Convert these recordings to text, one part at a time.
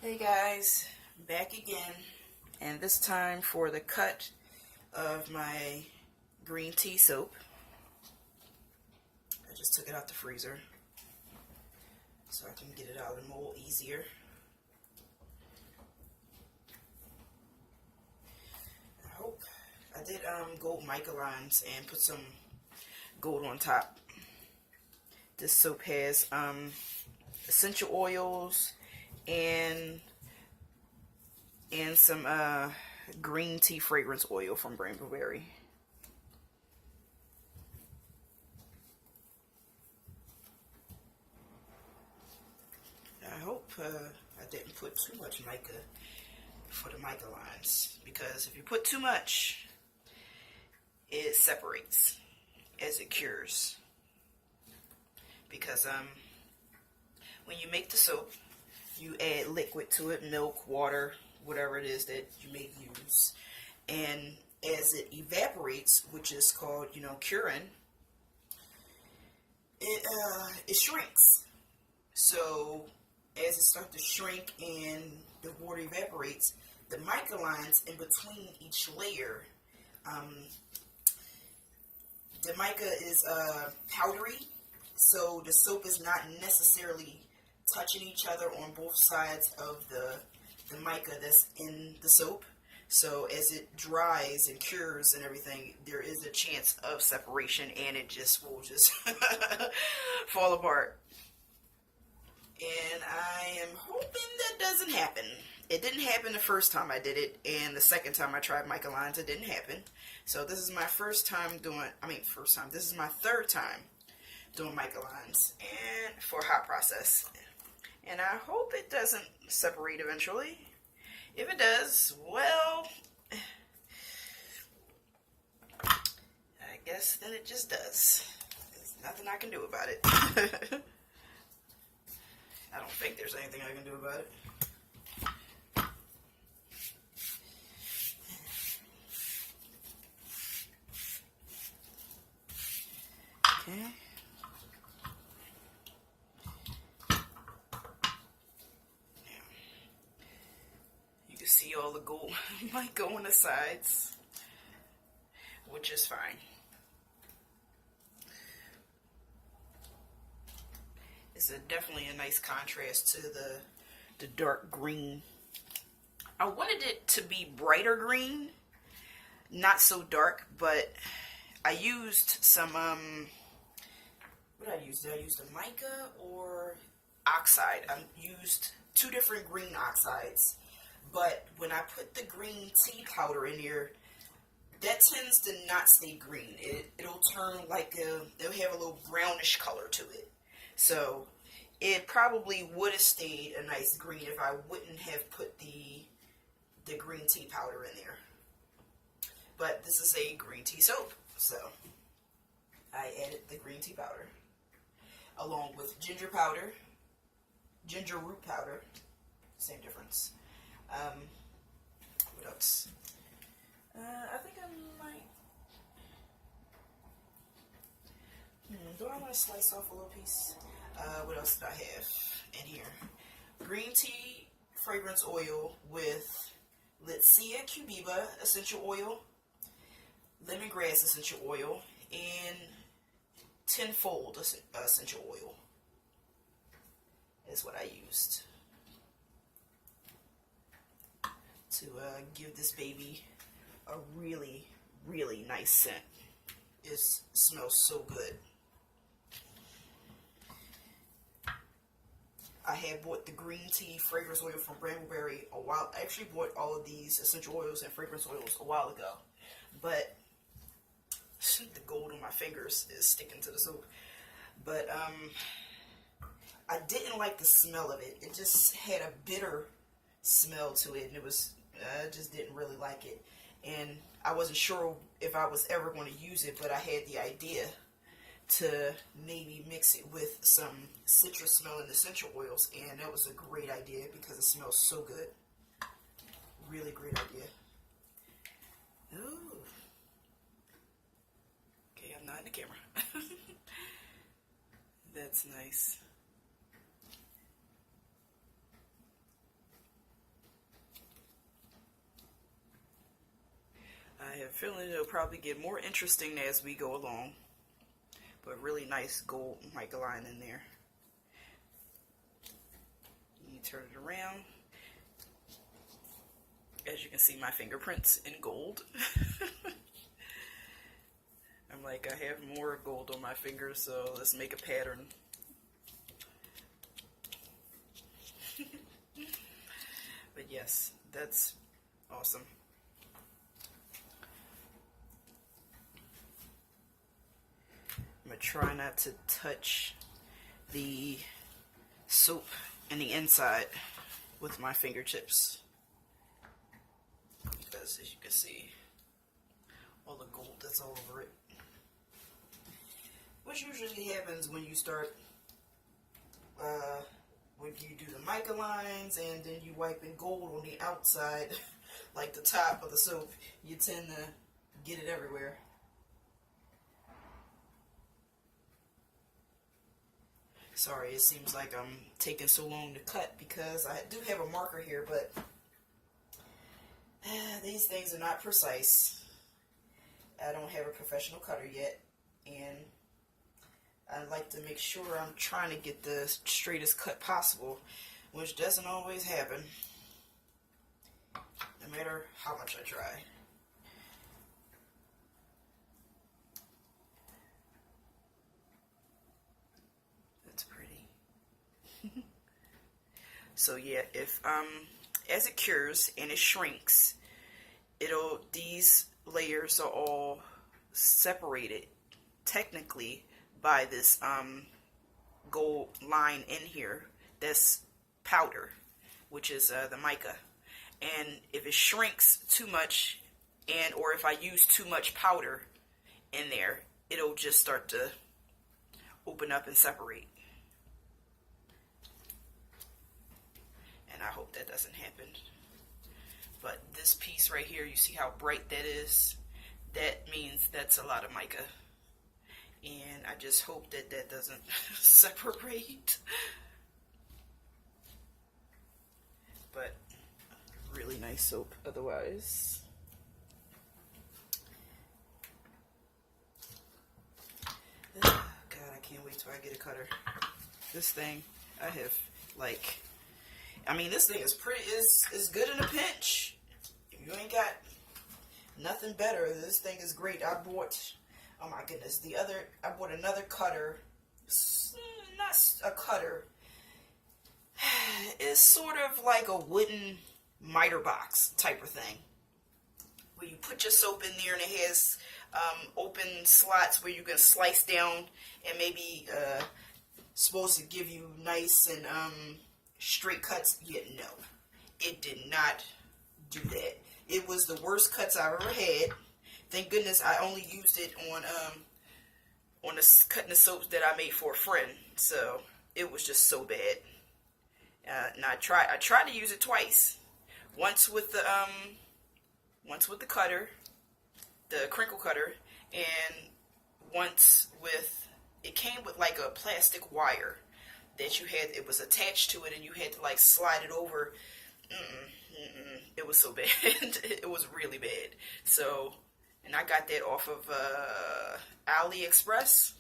Hey guys, back again, and this time for the cut of my green tea soap. I just took it out the freezer so I can get it out of the mold easier. I hope I did gold mica lines and put some gold on top. This soap has essential oils and some green tea fragrance oil from Brambleberry. I hope I didn't put too much mica for the mica lines, because if you put too much, it separates as it cures. Because when you make the soap, you add liquid to it, milk, water, whatever it is that you may use. And as it evaporates, which is called, curing, it shrinks. So as it starts to shrink and the water evaporates, the mica lines in between each layer, the mica is powdery, so the soap is not necessarily touching each other on both sides of the mica that's in the soap. So as it dries and cures and everything, there is a chance of separation, and it just will fall apart. And I am hoping that doesn't happen. It didn't happen the first time I did it, and the second time I tried mica lines, it didn't happen. So this is my this is my third time doing mica lines and for hot process. And I hope it doesn't separate eventually. If it does, well, I guess then it just does. There's nothing I can do about it. I don't think there's anything I can do about it. Okay. See all the gold might go on the sides, which is fine. It's definitely a nice contrast to the dark green. I wanted it to be brighter green, not so dark, but I used some what did I use? Did I use the mica or oxide? I used two different green oxides. But when I put the green tea powder in here, that tends to not stay green. It'll turn it'll have a little brownish color to it. So it probably would have stayed a nice green if I wouldn't have put the green tea powder in there. But this is a green tea soap, so I added the green tea powder along with ginger root powder, same difference. What else? I think I might. Do I want to slice off a little piece? What else did I have in here? Green tea fragrance oil with Litsia cubiba essential oil, lemongrass essential oil, and tenfold essential oil is what I used to give this baby a really, really nice scent. It smells so good. I had bought the green tea fragrance oil from Brambleberry a while. I actually bought all of these essential oils and fragrance oils a while ago, but the gold on my fingers is sticking to the soap. But I didn't like the smell of it. It just had a bitter smell to it, and it was I just didn't really like it, and I wasn't sure if I was ever going to use it, but I had the idea to maybe mix it with some citrus smelling essential oils, and that was a great idea because it smells so good. Really great idea. Ooh. Okay, I'm not in the camera. That's nice. a feeling it'll probably get more interesting as we go along. But really nice gold mica line in there. You turn it around. As you can see, my fingerprints in gold. I'm like, I have more gold on my fingers, so let's make a pattern. But yes, that's awesome. I'm going to try not to touch the soap in the inside with my fingertips, because as you can see, all the gold that's all over it. Which usually happens when you start, when you do the mica lines and then you wipe in gold on the outside, like the top of the soap, you tend to get it everywhere. Sorry, it seems like I'm taking so long to cut because I do have a marker here, but these things are not precise. I don't have a professional cutter yet, and I like to make sure I'm trying to get the straightest cut possible, which doesn't always happen, no matter how much I try. That's pretty. So yeah, if as it cures and it shrinks, these layers are all separated technically by this gold line in here that's powder, which is the mica. And if it shrinks too much, or if I use too much powder in there, it'll just start to open up and separate. And I hope that doesn't happen. But this piece right here, you see how bright that is? That means that's a lot of mica. And I just hope that that doesn't separate. But really nice soap otherwise. God, I can't wait till I get a cutter. This thing, I have like, I mean, this thing is pretty, is good in a pinch. If you ain't got nothing better, this thing is great. I bought, oh my goodness, I bought another cutter. Not a cutter. It's sort of like a wooden miter box type of thing, where you put your soap in there and it has open slots where you can slice down, and maybe supposed to give you nice and straight cuts. Yet no, it did not do that. It was the worst cuts I've ever had. Thank goodness I only used it on cutting the soaps that I made for a friend. So it was just so bad. And I tried to use it twice. Once with the cutter, the crinkle cutter, and once with, it came with like a plastic wire that you had, it was attached to it, and you had to like slide it over. It was so bad. It was really bad. So, and I got that off of AliExpress.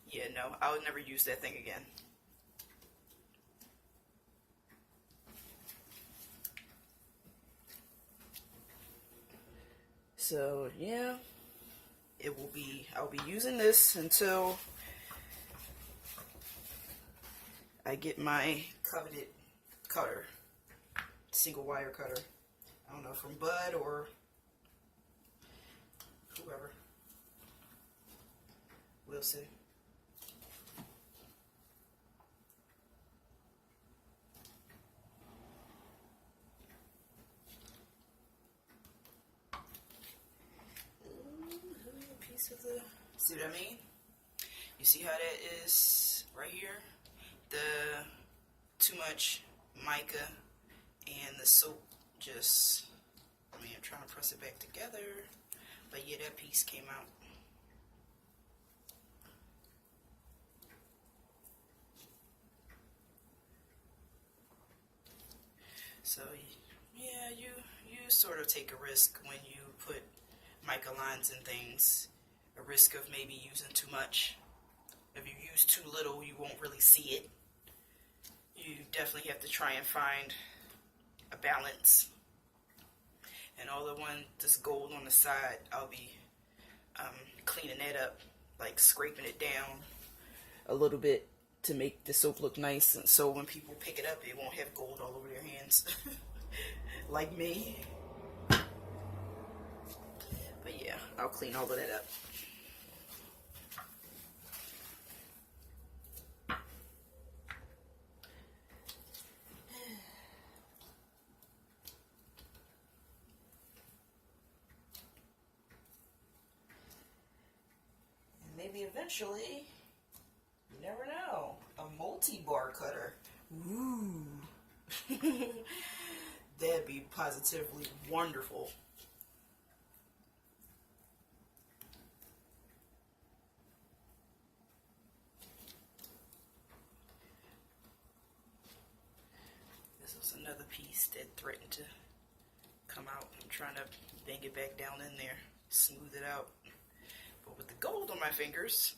Yeah, no, I would never use that thing again. So yeah, I'll be using this until I get my coveted cutter, single wire cutter. I don't know, from Bud or whoever. We'll see. See what I mean? You see how that is right here? The too much mica and the soap just, I mean, I'm trying to press it back together, but yeah, that piece came out. So yeah, you sort of take a risk when you put mica lines and things. A risk of maybe using too much. If you use too little, you won't really see it. You definitely have to try and find a balance. And all the one that's gold on the side, I'll be cleaning that up, like scraping it down a little bit to make the soap look nice, and so when people pick it up, it won't have gold all over their hands like me. But yeah, I'll clean all of that up. And maybe eventually, you never know, a multi-bar cutter. Ooh. That'd be positively wonderful. This was another piece that threatened to come out. I'm trying to bang it back down in there, smooth it out. But with the gold on my fingers,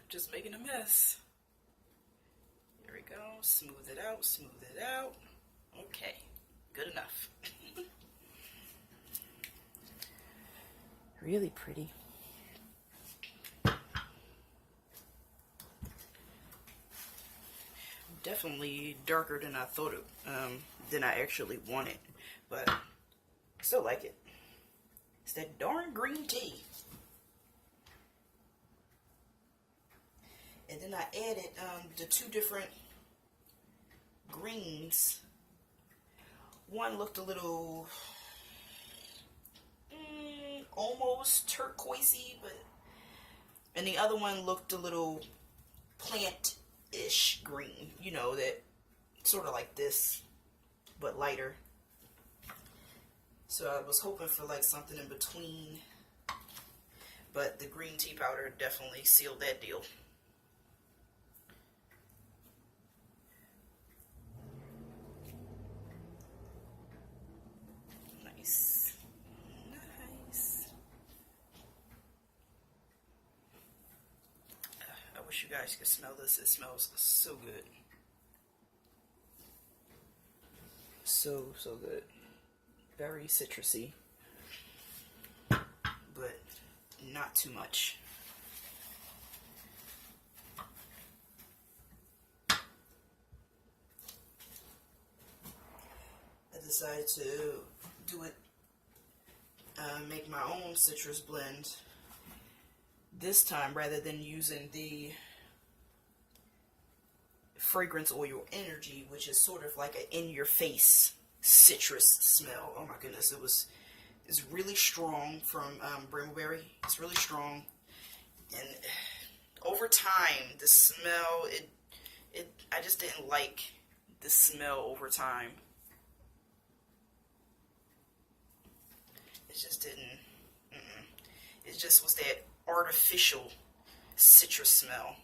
just making a mess. There we go. Smooth it out, smooth it out. Okay, good enough. Really pretty. Definitely darker than I thought it, than I actually wanted, but I still like it. It's that darn green tea. And then I added the two different greens. One looked a little almost turquoisey, and the other one looked a little plant-ish green. You know, that sort of like this, but lighter. So I was hoping for like something in between, but the green tea powder definitely sealed that deal. Nice. Nice. I wish you guys could smell this. It smells so good. So good. Very citrusy, but not too much. I decided to do it, make my own citrus blend this time rather than using the fragrance oil energy, which is sort of like an in-your-face citrus smell. Oh my goodness, it's really strong from Brambleberry. It's really strong, and over time the smell, I just didn't like the smell over time. It just didn't. It just was that artificial citrus smell.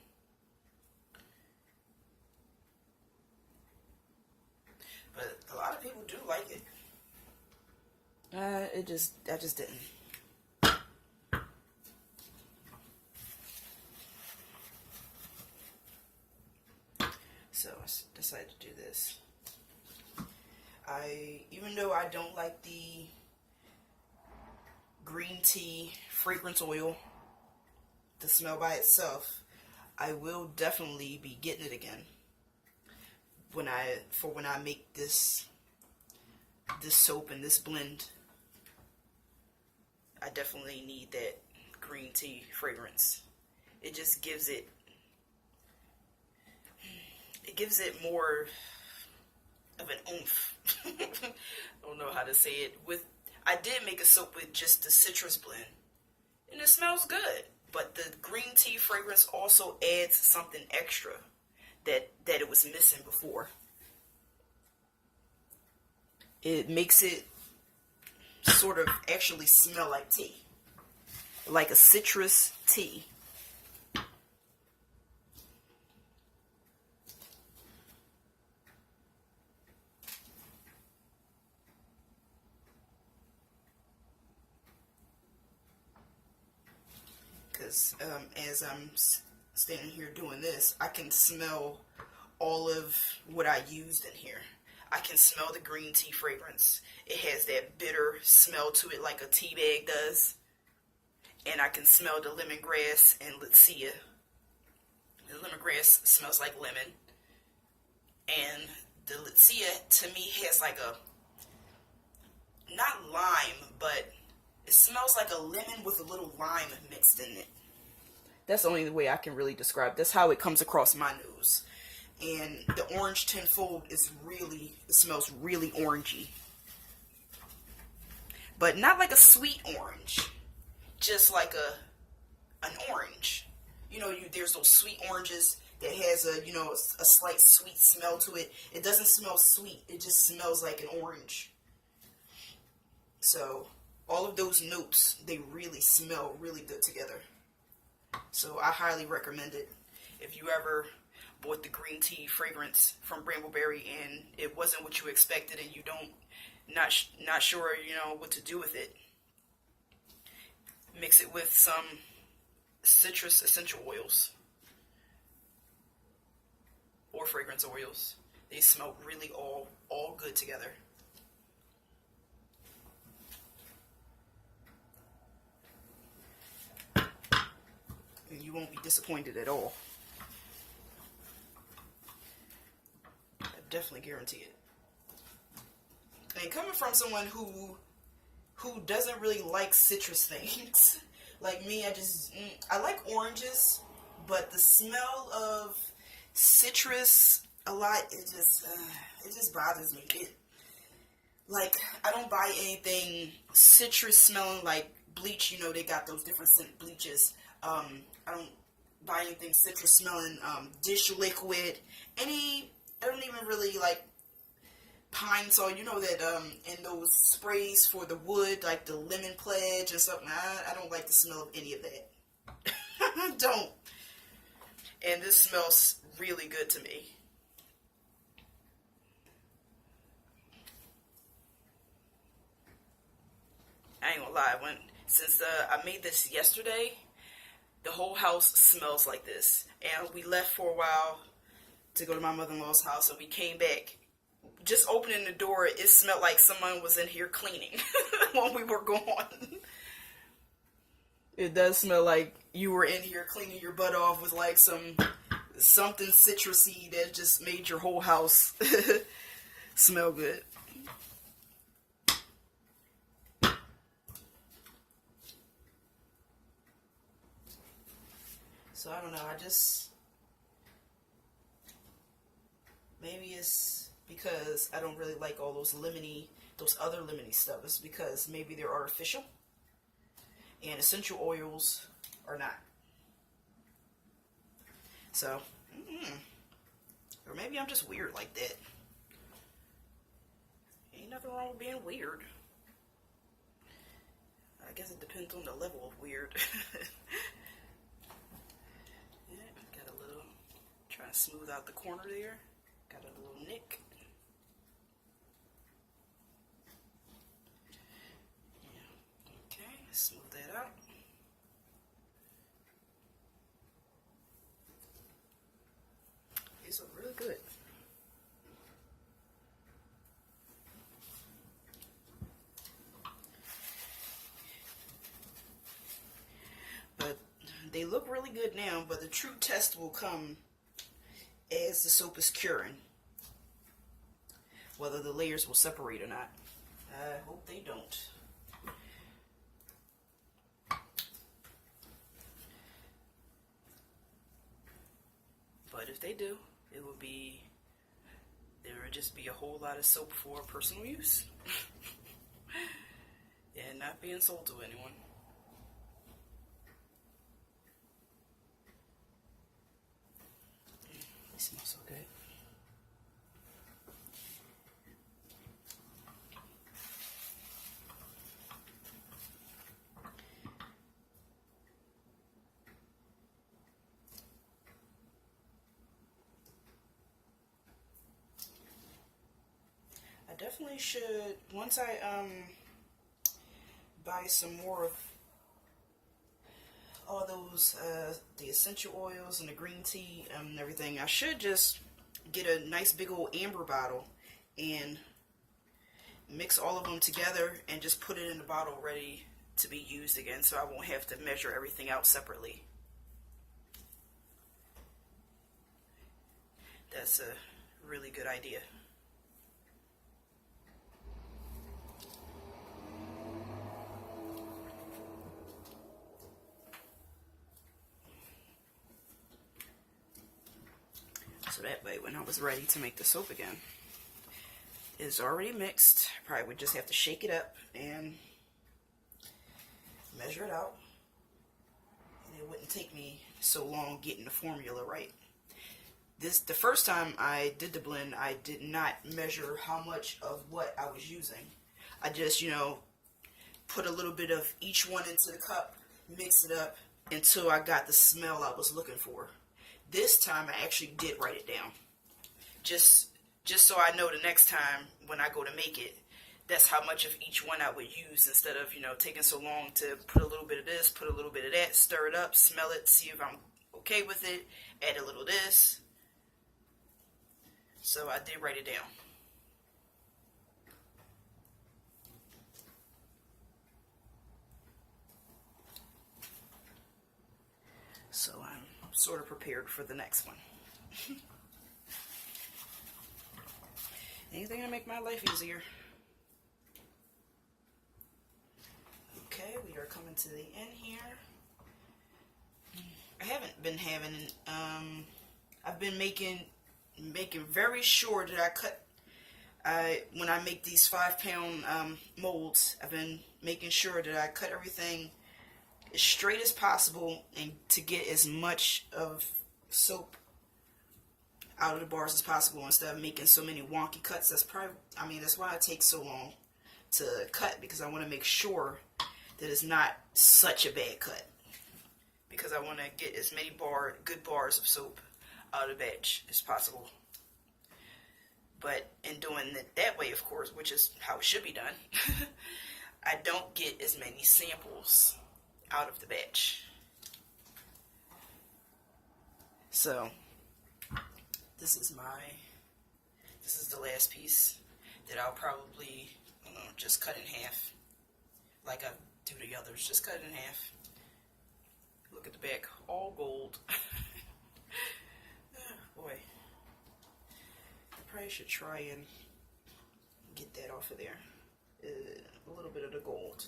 But a lot of people do like it. I just didn't. So I decided to do this. Even though I don't like the green tea fragrance oil, the smell by itself, I will definitely be getting it again when I make this soap and this blend. I definitely need that green tea fragrance. It just gives it more of an oomph. I don't know how to say it. I did make a soap with just the citrus blend, and it smells good. But the green tea fragrance also adds something extra that it was missing before. It makes it sort of actually smell like tea, like a citrus tea. because as I'm standing here doing this, I can smell all of what I used in here. I can smell the green tea fragrance. It has that bitter smell to it like a tea bag does. And I can smell the lemongrass and Lucia. The lemongrass smells like lemon. And the Lucia, to me, has like a, not lime, but it smells like a lemon with a little lime mixed in it. That's the only way I can really describe. That's how it comes across my nose. And the orange tenfold is really, it smells really orangey. But not like a sweet orange. Just like an orange. You know, there's those sweet oranges that has a, you know, a slight sweet smell to it. It doesn't smell sweet. It just smells like an orange. So all of those notes, they really smell really good together. So I highly recommend it. If you ever bought the green tea fragrance from Brambleberry and it wasn't what you expected and you not sure, you know, what to do with it, mix it with some citrus essential oils or fragrance oils. They smell really all good together. And you won't be disappointed at all. I definitely guarantee it. And coming from someone who doesn't really like citrus things, like me, I like oranges, but the smell of citrus a lot, it just bothers me. Like, I don't buy anything citrus smelling like bleach. You know, they got those different scent bleaches. I don't buy anything citrus smelling, dish liquid, I don't even really like pine salt. You know that in those sprays for the wood, like the lemon pledge and something, I don't like the smell of any of that. I don't. And this smells really good to me. I ain't gonna lie, since I made this yesterday, the whole house smells like this. And we left for a while to go to my mother-in-law's house, and we came back. Just opening the door, it smelled like someone was in here cleaning when we were gone. It does smell like you were in here cleaning your butt off with like something citrusy that just made your whole house smell good. So I don't know, maybe it's because I don't really like all those other lemony stuff. It's because maybe they're artificial and essential oils are not. So, or maybe I'm just weird like that. Ain't nothing wrong with being weird. I guess it depends on the level of weird. Got a little, trying to smooth out the corner there. Got a little nick. Yeah. Okay, smooth that out. These look really good. But they look really good now, but the true test will come as the soap is curing. Whether the layers will separate or not. I hope they don't. But if they do, there would just be a whole lot of soap for personal use. And not being sold to anyone. They smell so good. I definitely should, once I buy some more of all those, the essential oils and the green tea and everything, I should just get a nice big old amber bottle and mix all of them together and just put it in the bottle ready to be used again, so I won't have to measure everything out separately. That's a really good idea. So that way, when I was ready to make the soap again, it's already mixed. Probably would just have to shake it up and measure it out. And it wouldn't take me so long getting the formula right. The first time I did the blend, I did not measure how much of what I was using. I just, you know, put a little bit of each one into the cup, mix it up until I got the smell I was looking for. This time I actually did write it down. Just so I know the next time when I go to make it, that's how much of each one I would use, instead of, you know, taking so long to put a little bit of this, put a little bit of that, stir it up, smell it, see if I'm okay with it, add a little of this. So I did write it down. So I'm sort of prepared for the next one. Anything to make my life easier. Okay, we are coming to the end here. I haven't been having, I've been making very sure that I cut, when I make these 5-pound molds, I've been making sure that I cut everything as straight as possible and to get as much of soap out of the bars as possible, instead of making so many wonky cuts. That's probably, I mean, that's why it takes so long to cut, because I want to make sure that it's not such a bad cut, because I want to get as many good bars of soap out of the batch as possible. But in doing it that way, of course, which is how it should be done, I don't get as many samples out of the batch. So this is the last piece that I'll probably, I don't know, just cut in half like I do the others. Just cut it in half. Look at the back, all gold. Oh, boy, I probably should try and get that off of there. A little bit of the gold.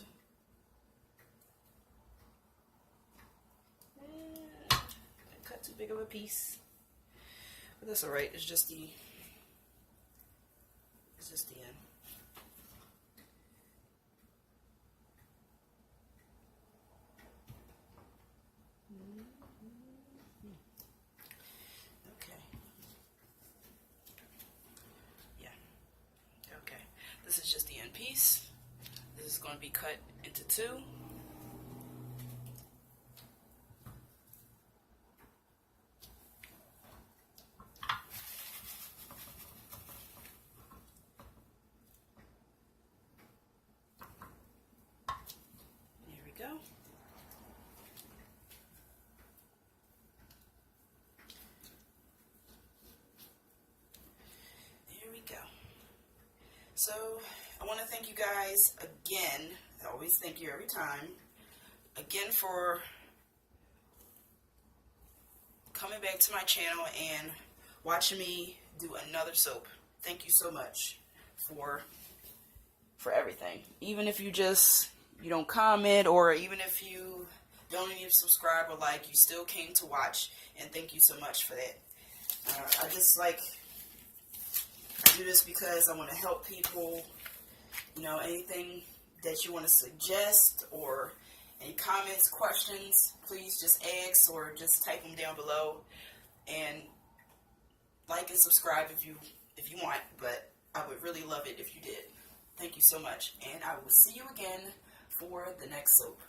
I cut too big of a piece, but that's all right. It's just the end. Okay. Yeah. Okay. This is just the end piece. This is going to be cut into two. Go. There we go. So I want to thank you guys again. I always thank you every time. Again for coming back to my channel and watching me do another soap. Thank you so much for everything. Even if you don't comment, or even if you don't even subscribe or like, you still came to watch, and thank you so much for that. I do this because I want to help people. You know, anything that you want to suggest or any comments, questions, please just ask or just type them down below, and like and subscribe if you want, but I would really love it if you did. Thank you so much, and I will see you again for the next soap.